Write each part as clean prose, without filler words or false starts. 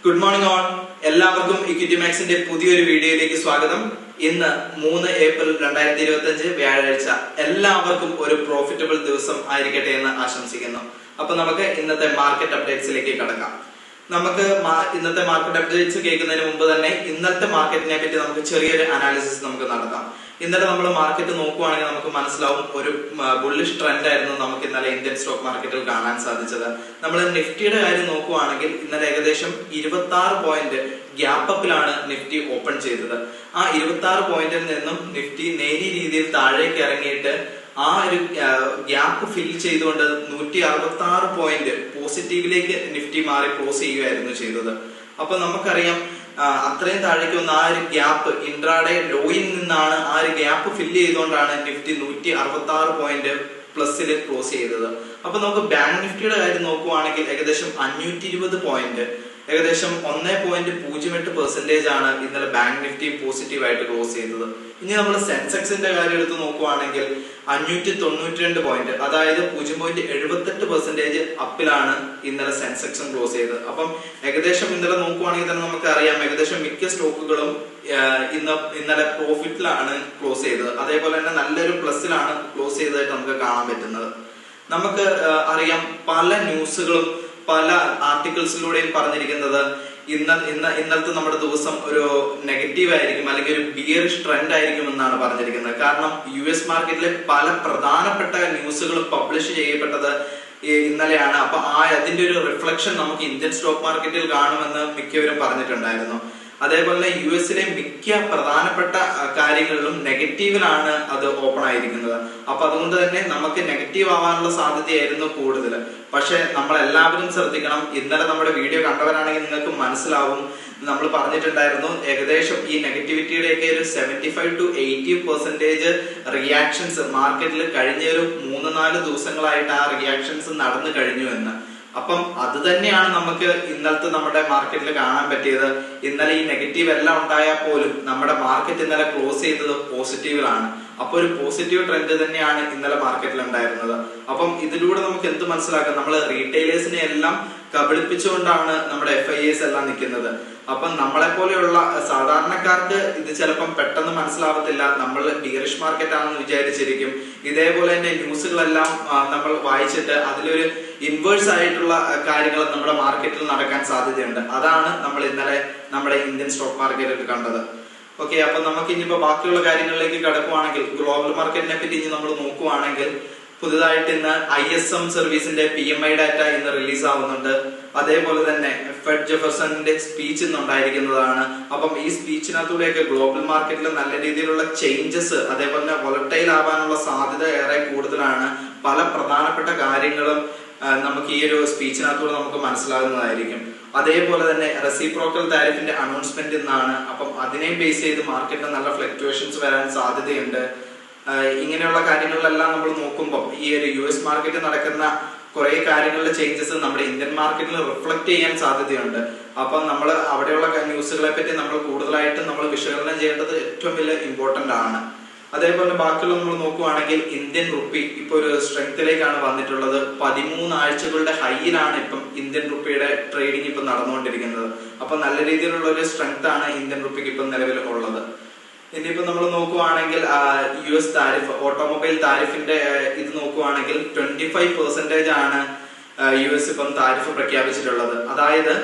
Good morning all. എല്ലാവർക്കും equity മാക്സിന്റെ പുതിയൊരു വീഡിയോയിലേക്ക് സ്വാഗതം. ഇന്ന് 3 ഏപ്രിൽ 2025 വ്യാഴാഴ്ച. എല്ലാവർക്കും ഒരു പ്രോഫിറ്റബിൾ ദിവസം ആയിരിക്കട്ടെ എന്ന് ആശംസിക്കുന്നു. അപ്പൊ നമുക്ക് ഇന്നത്തെ മാർക്കറ്റ് അപ്ഡേറ്റ്സിലേക്ക് കടക്കാം. നമുക്ക് ഇന്നത്തെ മാർക്കറ്റ് അപ്ഡേറ്റ്സ് കേൾക്കുന്നതിന് മുമ്പ് തന്നെ ഇന്നത്തെ മാർക്കറ്റിനെ പറ്റി നമുക്ക് ചെറിയൊരു അനാലിസിസ് നമുക്ക് നടത്താം. ഇന്നലെ നമ്മൾ മാർക്കറ്റ് നോക്കുവാണെങ്കിൽ നമുക്ക് മനസ്സിലാവും ഒരു ബുള്ളിഷ് ട്രെൻഡ് ആയിരുന്നു നമുക്ക് ഇന്നലെ ഇന്ത്യൻ സ്റ്റോക്ക് മാർക്കറ്റിൽ കാണാൻ സാധിച്ചത്. നമ്മൾ നിഫ്റ്റിയുടെ കാര്യം നോക്കുവാണെങ്കിൽ ഇന്നലെ ഏകദേശം 26 പോയിന്റ് ഗ്യാപ്പ് അപ്പിലാണ് നിഫ്റ്റി ഓപ്പൺ ചെയ്തത്. ആ 26 പോയിന്റിൽ നിന്നും നിഫ്റ്റി നേരിയ രീതിയിൽ താഴേക്ക് ഇറങ്ങിയിട്ട് ആ ഒരു ഗ്യാപ്പ് ഫിൽ ചെയ്തുകൊണ്ട് 166 പോയിന്റ് പോസിറ്റീവിലേക്ക് നിഫ്റ്റി മാറി ക്ലോസ് ചെയ്യുകയായിരുന്നു ചെയ്തത്. അപ്പൊ നമുക്കറിയാം അത്രയും താഴേക്ക് വന്ന ആ ഒരു ഗ്യാപ്പ് ഇൻട്രാഡേ ലോയിൽ നിന്നാണ് ആ ഒരു ഗ്യാപ്പ് ഫില്ല് ചെയ്തുകൊണ്ടാണ് നിഫ്റ്റി 166 പോയിന്റ് പ്ലസിൽ ക്ലോസ് ചെയ്തത്. അപ്പൊ നമുക്ക് ബാങ്ക് നിഫ്റ്റിയുടെ കാര്യം നോക്കുവാണെങ്കിൽ ഏകദേശം 520 പോയിന്റ് ഏകദേശം 1.08% ആണ് ഇന്നലെ ബാങ്ക് നിഫ്റ്റി പോസിറ്റീവായിട്ട് ക്ലോസ് ചെയ്തത്. ഇനി നമ്മൾ സെൻസെക്സിന്റെ കാര്യം എടുത്ത് നോക്കുവാണെങ്കിൽ 592 പോയിന്റ്, അതായത് 0.78% അപ്പിലാണ് ഇന്നലെ സെൻസെക്സും ക്ലോസ് ചെയ്തത്. അപ്പം ഏകദേശം ഇന്നലെ നോക്കുവാണെങ്കിൽ തന്നെ നമുക്ക് അറിയാം ഏകദേശം മിക്ക സ്റ്റോക്കുകളും ഇന്നലെ പ്രോഫിറ്റിലാണ് ക്ലോസ് ചെയ്തത്. അതേപോലെ തന്നെ നല്ലൊരു പ്ലസിലാണ് ക്ലോസ് ചെയ്തതായിട്ട് നമുക്ക് കാണാൻ പറ്റുന്നത്. നമുക്ക് അറിയാം പല ന്യൂസുകളും പല ആർട്ടിക്കിൾസിലൂടെയും പറഞ്ഞിരിക്കുന്നത് ഇന്നലത്തെ നമ്മുടെ ദിവസം ഒരു നെഗറ്റീവ് ആയിരിക്കും അല്ലെങ്കിൽ ഒരു ബിയറിഷ് ട്രെൻഡ് ആയിരിക്കും എന്നാണ് പറഞ്ഞിരിക്കുന്നത്. കാരണം US മാർക്കറ്റിലെ പല പ്രധാനപ്പെട്ട ന്യൂസുകൾ പബ്ലിഷ് ചെയ്യപ്പെട്ടത് ഇന്നലെയാണ്. അപ്പൊ അതിന്റെ ഒരു റിഫ്ലക്ഷൻ നമുക്ക് ഇന്ത്യൻ സ്റ്റോക്ക് മാർക്കറ്റിൽ കാണുമെന്ന് മിക്കവരും പറഞ്ഞിട്ടുണ്ടായിരുന്നു. അതേപോലെ തന്നെ US മിക്ക പ്രധാനപ്പെട്ട കാര്യങ്ങളിലും നെഗറ്റീവിലാണ് അത് ഓപ്പൺ ആയിരിക്കുന്നത്. അപ്പൊ അതുകൊണ്ട് തന്നെ നമുക്ക് നെഗറ്റീവ് ആവാനുള്ള സാധ്യതയായിരുന്നു കൂടുതൽ. പക്ഷെ നമ്മൾ എല്ലാവരും ശ്രദ്ധിക്കണം. ഇന്നലെ നമ്മുടെ വീഡിയോ കണ്ടവരാണെങ്കിൽ നിങ്ങൾക്ക് മനസ്സിലാവും, നമ്മൾ പറഞ്ഞിട്ടുണ്ടായിരുന്നു ഏകദേശം ഈ നെഗറ്റിവിറ്റിയുടെയൊക്കെ ഒരു 75 to 80% റിയാക്ഷൻസ് മാർക്കറ്റിൽ കഴിഞ്ഞ ഒരു 3-4 ദിവസങ്ങളായിട്ട് ആ റിയാക്ഷൻസ് നടന്നു കഴിഞ്ഞു എന്ന്. അപ്പം അത് തന്നെയാണ് നമുക്ക് ഇന്നലത്തെ നമ്മുടെ മാർക്കറ്റിൽ കാണാൻ പറ്റിയത്. ഇന്നലെ ഈ നെഗറ്റീവ് എല്ലാം ഉണ്ടായാൽ പോലും നമ്മുടെ മാർക്കറ്റ് ഇന്നലെ ക്ലോസ് ചെയ്തത് പോസിറ്റീവിലാണ്. അപ്പൊ ഒരു പോസിറ്റീവ് ട്രെൻഡ് തന്നെയാണ് ഇന്നലെ മാർക്കറ്റിൽ ഉണ്ടായിരുന്നത്. അപ്പം ഇതിലൂടെ നമുക്ക് എന്ത് മനസ്സിലാക്കാം, നമ്മൾ റീറ്റെയിലേഴ്സിനെ എല്ലാം കബളിപ്പിച്ചുകൊണ്ടാണ് നമ്മുടെ FIAs എല്ലാം നിൽക്കുന്നത്. അപ്പം നമ്മളെ പോലെയുള്ള സാധാരണക്കാർക്ക് ഇത് ചിലപ്പം പെട്ടെന്ന് മനസ്സിലാവത്തില്ല. നമ്മൾ ബിയറിഷ് മാർക്കറ്റ് ആണെന്ന് വിചാരിച്ചിരിക്കും. ഇതേപോലെ തന്നെ ന്യൂസുകളെല്ലാം നമ്മൾ വായിച്ചിട്ട് അതിലൊരു ഇൻവേഴ്സ് ആയിട്ടുള്ള കാര്യങ്ങൾ നമ്മുടെ മാർക്കറ്റിൽ നടക്കാൻ സാധ്യതയുണ്ട്. അതാണ് നമ്മൾ ഇന്നലെ നമ്മുടെ ഇന്ത്യൻ സ്റ്റോക്ക് മാർക്കറ്റിൽ കണ്ടത്. ഓക്കെ, അപ്പൊ നമുക്ക് ഇനിയിപ്പോ ബാക്കിയുള്ള കാര്യങ്ങളിലേക്ക് കടക്കുവാണെങ്കിൽ ഗ്ലോബൽ മാർക്കറ്റിനെ പറ്റി ഇനി നമ്മൾ നോക്കുവാണെങ്കിൽ പുതുതായിട്ട് ഇന്ന് ISM സർവീസിന്റെ PMI ഡാറ്റ ഇന്ന് റിലീസ് ആവുന്നുണ്ട്. അതേപോലെ തന്നെ ഫെഡ് ജെഫർസന്റെ സ്പീച്ച് ഇന്ന് ഉണ്ടായിരിക്കുന്നതാണ്. അപ്പം ഈ സ്പീച്ചിനകത്തൂടെയൊക്കെ ഗ്ലോബൽ മാർക്കറ്റിൽ നല്ല രീതിയിലുള്ള ചേഞ്ചസ് അതേപോലെ തന്നെ വോളറ്റൈൽ ആവാനുള്ള സാധ്യത ഏറെ കൂടുതലാണ്. പല പ്രധാനപ്പെട്ട കാര്യങ്ങളും നമുക്ക് ഈ ഒരു സ്പീച്ചിനകത്തൂടെ നമുക്ക് മനസ്സിലാകുന്നതായിരിക്കും. അതേപോലെ തന്നെ റെസിപ്രോക്കൽ താരിഫിന്റെ അനൗൺസ്മെന്റ് ഇന്നാണ്. അപ്പം അതിനെ ബേസ് ചെയ്ത് മാർക്കറ്റിൽ നല്ല ഫ്ലക്ച്വേഷൻസ് വരാൻ സാധ്യതയുണ്ട്. ഇങ്ങനെയുള്ള കാര്യങ്ങളിലെല്ലാം നമ്മൾ നോക്കുമ്പോൾ ഈ ഒരു US മാർക്കറ്റിൽ നടക്കുന്ന കുറെ കാര്യങ്ങളിലെ ചേഞ്ചസ് നമ്മുടെ ഇന്ത്യൻ മാർക്കറ്റിൽ റിഫ്ലക്ട് ചെയ്യാൻ സാധ്യതയുണ്ട്. അപ്പം നമ്മൾ അവിടെയുള്ള ന്യൂസുകളെ പറ്റി നമ്മൾ കൂടുതലായിട്ട് നമ്മൾ വിശകലനം ചെയ്യേണ്ടത് ഏറ്റവും വലിയ ഇമ്പോർട്ടന്റ് ആണ്. അതേപോലെ ബാക്കിയുള്ള നമ്മൾ നോക്കുവാണെങ്കിൽ ഇന്ത്യൻ റുപ്പി ഇപ്പൊ ഒരു സ്ട്രെങ്ത്തിലേക്കാണ് വന്നിട്ടുള്ളത്. 13 ആഴ്ചകളുടെ ഹൈയിലാണ് ഇപ്പം ഇന്ത്യൻ റുപ്പിയുടെ ട്രേഡിംഗ് ഇപ്പം നടന്നുകൊണ്ടിരിക്കുന്നത്. അപ്പൊ നല്ല രീതിയിലുള്ള ഒരു സ്ട്രെങ്ത് ആണ് ഇന്ത്യൻ റുപ്പിക്ക് ഇപ്പം നിലവിൽ ഉള്ളത്. ഇനിയിപ്പോ നമ്മൾ നോക്കുവാണെങ്കിൽ US താരിഫ് ഓട്ടോമൊബൈൽ താരിഫിന്റെ ഇത് നോക്കുവാണെങ്കിൽ 25% ആണ് US ഇപ്പം താരിഫ് പ്രഖ്യാപിച്ചിട്ടുള്ളത്. അതായത്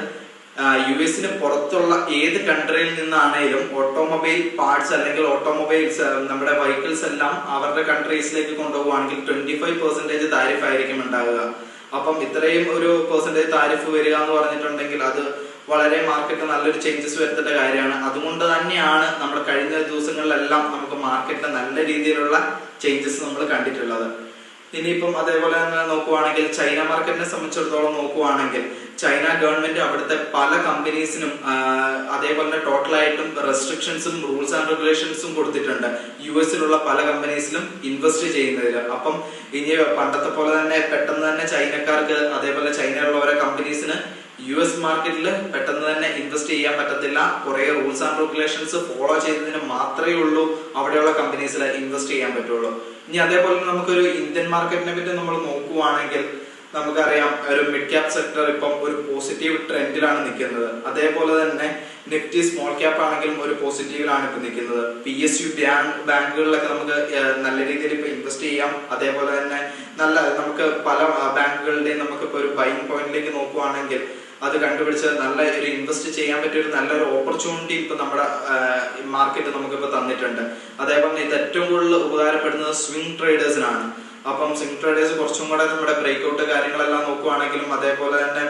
US പുറത്തുള്ള ഏത് കൺട്രിയിൽ നിന്നാണേലും ഓട്ടോമൊബൈൽ പാർട്സ് അല്ലെങ്കിൽ ഓട്ടോമൊബൈൽസ് നമ്മുടെ വെഹിക്കിൾസ് എല്ലാം അവരുടെ കൺട്രീസിലേക്ക് കൊണ്ടുപോകുവാണെങ്കിൽ 25% താരിഫ് ആയിരിക്കും ഉണ്ടാവുക. അപ്പം ഇത്രയും ഒരു പെർസെന്റേജ് താരിഫ് വരിക എന്ന് പറഞ്ഞിട്ടുണ്ടെങ്കിൽ അത് വളരെ മാർക്കറ്റ് നല്ലൊരു ചേഞ്ചസ് വരുത്തേണ്ട കാര്യമാണ്. അതുകൊണ്ട് തന്നെയാണ് നമ്മൾ കഴിഞ്ഞ ദിവസങ്ങളിലെല്ലാം നമുക്ക് മാർക്കറ്റിൽ നല്ല രീതിയിലുള്ള ചേഞ്ചസ് നമ്മൾ കണ്ടിട്ടുള്ളത്. ഇനിയിപ്പം അതേപോലെ തന്നെ നോക്കുവാണെങ്കിൽ ചൈന മാർക്കറ്റിനെ സംബന്ധിച്ചിടത്തോളം നോക്കുവാണെങ്കിൽ ചൈന ഗവൺമെന്റ് അവിടുത്തെ പല കമ്പനീസിനും അതേപോലെ തന്നെ ടോട്ടലായിട്ടും റെസ്ട്രിക്ഷൻസും റൂൾസ് ആൻഡ് റെഗുലേഷൻസും കൊടുത്തിട്ടുണ്ട് US പല കമ്പനീസിലും ഇൻവെസ്റ്റ് ചെയ്യുന്നതിൽ. അപ്പം ഇനി പണ്ടത്തെ പോലെ തന്നെ പെട്ടെന്ന് തന്നെ ചൈനക്കാർക്ക് അതേപോലെ ചൈനയിലുള്ള കമ്പനീസിന് US മാർക്കറ്റിൽ പെട്ടെന്ന് തന്നെ ഇൻവെസ്റ്റ് ചെയ്യാൻ പറ്റത്തില്ല. കുറെ റൂൾസ് ആൻഡ് റെഗുലേഷൻസ് ഫോളോ ചെയ്തതിന് മാത്രമേ ഉള്ളൂ അവിടെയുള്ള കമ്പനീസിൽ ഇൻവെസ്റ്റ് ചെയ്യാൻ പറ്റുള്ളൂ. ഇനി അതേപോലെ നമുക്കൊരു ഇന്ത്യൻ മാർക്കറ്റിനെ പറ്റി നമ്മൾ നോക്കുവാണെങ്കിൽ നമുക്കറിയാം ഒരു മിഡ് ക്യാപ് സെക്ടർ ഇപ്പം ഒരു പോസിറ്റീവ് ട്രെൻഡിലാണ് നിൽക്കുന്നത്. അതേപോലെ തന്നെ നിഫ്റ്റി സ്മോൾ ക്യാപ്പ് ആണെങ്കിലും ഒരു പോസിറ്റീവിലാണ് ഇപ്പൊ നിൽക്കുന്നത്. PSU ബാങ്കുകളിലൊക്കെ നമുക്ക് നല്ല രീതിയിൽ ഇപ്പൊ ഇൻവെസ്റ്റ് ചെയ്യാം. അതേപോലെ തന്നെ നമുക്ക് പല ബാങ്കുകളുടെയും നമുക്കിപ്പോ ഒരു ബൈങ് പോയിന്റിലേക്ക് നോക്കുവാണെങ്കിൽ അത് കണ്ടുപിടിച്ച് നല്ല ഒരു ഇൻവെസ്റ്റ് ചെയ്യാൻ പറ്റിയ ഒരു നല്ലൊരു ഓപ്പർച്യൂണിറ്റി ഇപ്പൊ നമ്മുടെ മാർക്കറ്റ് നമുക്കിപ്പോ തന്നിട്ടുണ്ട്. അതേപോലെ ഇത് ഏറ്റവും കൂടുതൽ ഉപകാരപ്പെടുന്നത് സ്വിംഗ് ട്രേഡേഴ്സിനാണ്. അപ്പം സ്വിംഗ് ട്രേഡേഴ്സ് കുറച്ചും കൂടെ നമ്മുടെ ബ്രേക്ക്ഔട്ട് കാര്യങ്ങളെല്ലാം നോക്കുവാണെങ്കിലും അതേപോലെ തന്നെ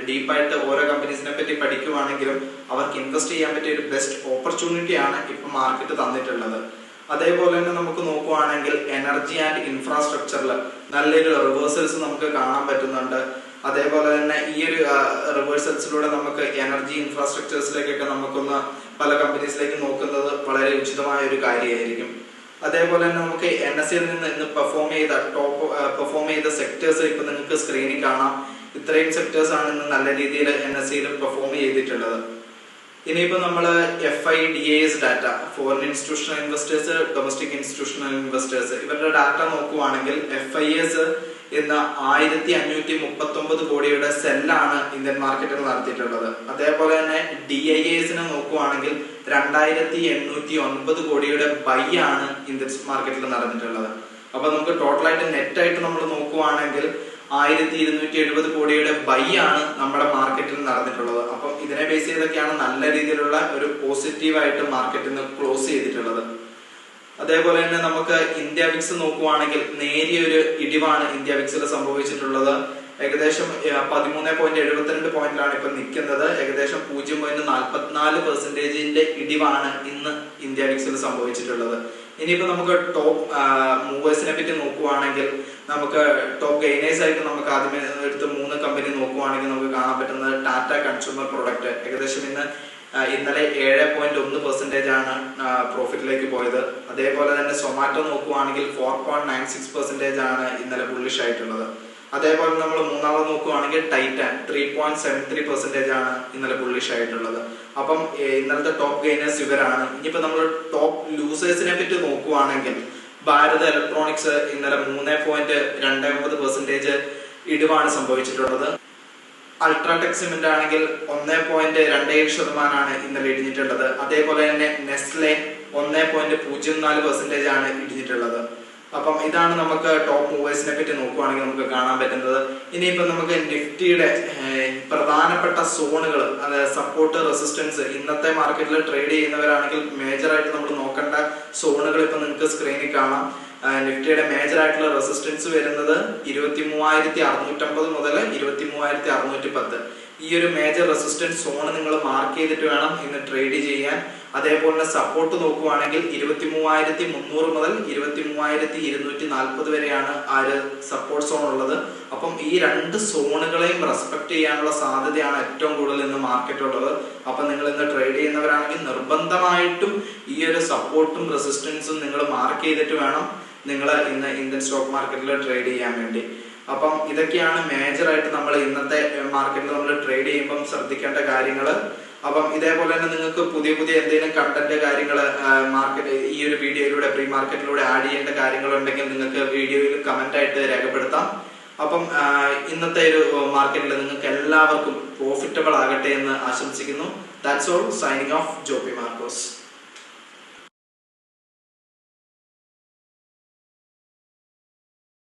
ഡീപ്പായിട്ട് ഓരോ കമ്പനീസിനെ പറ്റി പഠിക്കുവാണെങ്കിലും അവർക്ക് ഇൻവെസ്റ്റ് ചെയ്യാൻ പറ്റിയ ഒരു ബെസ്റ്റ് ഓപ്പർച്യൂണിറ്റി ആണ് ഇപ്പൊ മാർക്കറ്റ് തന്നിട്ടുള്ളത്. അതേപോലെ തന്നെ നമുക്ക് നോക്കുവാണെങ്കിൽ എനർജി ആൻഡ് ഇൻഫ്രാസ്ട്രക്ചറിൽ നല്ലൊരു റിവേഴ്സൽസ് നമുക്ക് കാണാൻ പറ്റുന്നുണ്ട്. അതേപോലെ തന്നെ ഈ ഒരു റിവേഴ്സൽസിലൂടെ നമുക്ക് എനർജി ഇൻഫ്രാസ്ട്രക്ചേഴ്സിലേക്കൊക്കെ നമുക്കൊന്ന് പല കമ്പനീസിലേക്ക് നോക്കുന്നത് വളരെ ഉചിതമായ ഒരു കാര്യമായിരിക്കും. അതേപോലെ തന്നെ നമുക്ക് NSEയിൽ നിന്ന് ഇന്ന് പെർഫോം ചെയ്ത സെക്ടേഴ്സ് ഇപ്പൊ നിങ്ങൾക്ക് സ്ക്രീനിൽ കാണാം. ഇത്രയും സെക്ടേഴ്സ് ആണ് ഇന്ന് നല്ല രീതിയിൽ NSEയിൽ പെർഫോം ചെയ്തിട്ടുള്ളത്. ഇനിയിപ്പോ നമ്മള് FIDAS data, foreign institutional investors, domestic institutional investors, ഇവരുടെ ഡാറ്റ നോക്കുവാണെങ്കിൽ FIS ഇന്ന് 1539 കോടിയുടെ സെല്ലാണ് ഇന്ത്യൻ മാർക്കറ്റിൽ നടത്തിയിട്ടുള്ളത്. അതേപോലെ തന്നെ DIAസിനെ നോക്കുവാണെങ്കിൽ 2809 കോടിയുടെ ബൈ ആണ് ഇന്ത്യൻ മാർക്കറ്റിൽ നടന്നിട്ടുള്ളത്. അപ്പൊ നമുക്ക് ടോട്ടലായിട്ട് നെറ്റായിട്ട് നമ്മൾ നോക്കുവാണെങ്കിൽ 1270 കോടിയുടെ ബൈ ആണ് നമ്മുടെ മാർക്കറ്റിൽ നടന്നിട്ടുള്ളത്. അപ്പം ഇതിനെ ബേസ് ചെയ്തൊക്കെയാണ് നല്ല രീതിയിലുള്ള ഒരു പോസിറ്റീവായിട്ട് മാർക്കറ്റിൽ നിന്ന് ക്ലോസ് ചെയ്തിട്ടുള്ളത്. അതേപോലെ തന്നെ നമുക്ക് ഇന്ത്യ വിക്സ് നോക്കുവാണെങ്കിൽ നേരിയൊരു ഇടിവാണ് ഇന്ത്യ വിക്സിൽ സംഭവിച്ചിട്ടുള്ളത്. ഏകദേശം 13.72 പോയിന്റിലാണ് ഇപ്പൊ നിൽക്കുന്നത്. ഏകദേശം 0.44% ഇടിവാണ് ഇന്ന് ഇന്ത്യ വിക്സിൽ സംഭവിച്ചിട്ടുള്ളത്. ഇനിയിപ്പോ നമുക്ക് ടോപ്പ് മൂവേഴ്സിനെ പറ്റി നോക്കുവാണെങ്കിൽ നമുക്ക് ടോപ്പ് ഗെയിനേഴ്സ് ആയിട്ട് നമുക്ക് ആദ്യമേ എടുത്ത് 3 കമ്പനി നോക്കുവാണെങ്കിൽ നമുക്ക് കാണാൻ പറ്റുന്നത് ടാറ്റ കൺസ്യൂമർ പ്രൊഡക്റ്റ്. ഏകദേശം ഇന്നലെ 7.1% ആണ് പ്രോഫിറ്റിലേക്ക് പോയത്. അതേപോലെ തന്നെ സൊമാറ്റോ നോക്കുവാണെങ്കിൽ 4.96% ആണ് ഇന്നലെ ബുള്ളിഷ് ആയിട്ടുള്ളത്. അതേപോലെ നമ്മൾ മൂന്നാമത് നോക്കുവാണെങ്കിൽ ടൈറ്റാൻ 3.73% ആണ് ഇന്നലെ ബുള്ളിഷ് ആയിട്ടുള്ളത്. അപ്പം ഇന്നലത്തെ ടോപ്പ് ഗെയിനേഴ്സ് ഇവരാണ്. ഇനിയിപ്പോ നമ്മൾ ടോപ്പ് ലൂസേഴ്സിനെ പറ്റി നോക്കുവാണെങ്കിൽ ഭാരത് ഇലക്ട്രോണിക്സ് ഇന്നലെ 3.29% ഇടിവാണ് സംഭവിച്ചിട്ടുള്ളത്. അൾട്രാടെക് സിമെന്റ് ആണെങ്കിൽ 1.27% ഇന്നലെ ഇടിഞ്ഞിട്ടുള്ളത്. അതേപോലെ തന്നെ നെസ്ലെ 1.04% ആണ് ഇടിഞ്ഞിട്ടുള്ളത്. അപ്പം ഇതാണ് നമുക്ക് ടോപ്പ് മൂവേഴ്സിനെ പറ്റി നോക്കുവാണെങ്കിൽ നമുക്ക് കാണാൻ പറ്റുന്നത്. ഇനിയിപ്പോ നമുക്ക് നിഫ്റ്റിയുടെ പ്രധാനപ്പെട്ട സോണുകൾ, അതായത് സപ്പോർട്ട്, റെസിസ്റ്റൻസ്, ഇന്നത്തെ മാർക്കറ്റിൽ ട്രേഡ് ചെയ്യുന്നവരാണെങ്കിൽ മേജറായിട്ട് നമ്മൾ നോക്കേണ്ട സോണുകൾ ഇപ്പൊ നിങ്ങൾക്ക് സ്ക്രീനിൽ കാണാം. നിഫ്റ്റിയുടെ മേജർ ആയിട്ടുള്ള റെസിസ്റ്റൻസ് വരുന്നത് 23,650 മുതൽ 23,610. ഈ ഒരു മേജർ റെസിസ്റ്റൻസ് സോൺ നിങ്ങൾ മാർക്ക് ചെയ്തിട്ട് വേണം ഇന്ന് ട്രേഡ് ചെയ്യാൻ. അതേപോലെ തന്നെ സപ്പോർട്ട് നോക്കുവാണെങ്കിൽ 23,300 മുതൽ 23,240 വരെയാണ് ആ ഒരു സപ്പോർട്ട് സോൺ ഉള്ളത്. അപ്പം ഈ 2 സോണുകളെയും റെസ്പെക്ട് ചെയ്യാനുള്ള സാധ്യതയാണ് ഏറ്റവും കൂടുതൽ ഇന്ന് മാർക്കറ്റ് ഉള്ളത്. അപ്പൊ നിങ്ങൾ ഇന്ന് ട്രേഡ് ചെയ്യുന്നവരാണെങ്കിൽ നിർബന്ധമായിട്ടും ഈ ഒരു സപ്പോർട്ടും റെസിസ്റ്റൻസും നിങ്ങൾ മാർക്ക് ചെയ്തിട്ട് വേണം നിങ്ങൾ ഇന്ന് ഇന്ത്യൻ സ്റ്റോക്ക് മാർക്കറ്റിൽ ട്രേഡ് ചെയ്യാൻ വേണ്ടി. അപ്പം ഇതൊക്കെയാണ് മേജറായിട്ട് നമ്മൾ ഇന്നത്തെ മാർക്കറ്റിൽ നമ്മൾ ട്രേഡ് ചെയ്യുമ്പം ശ്രദ്ധിക്കേണ്ട കാര്യങ്ങൾ. അപ്പം ഇതേപോലെ തന്നെ നിങ്ങൾക്ക് പുതിയ എന്തെങ്കിലും കണ്ടന്റ് കാര്യങ്ങൾ മാർക്കറ്റ് ഈ ഒരു വീഡിയോയിലൂടെ പ്രീ മാർക്കറ്റിലൂടെ ആഡ് ചെയ്യേണ്ട കാര്യങ്ങൾ ഉണ്ടെങ്കിൽ നിങ്ങൾക്ക് വീഡിയോയിൽ കമന്റ് ആയിട്ട് രേഖപ്പെടുത്താം. അപ്പം ഇന്നത്തെ ഒരു മാർക്കറ്റിൽ നിങ്ങൾക്ക് എല്ലാവർക്കും പ്രോഫിറ്റബിൾ ആകട്ടെ എന്ന് ആശംസിക്കുന്നു. That's all. Signing off, Joppy Markose.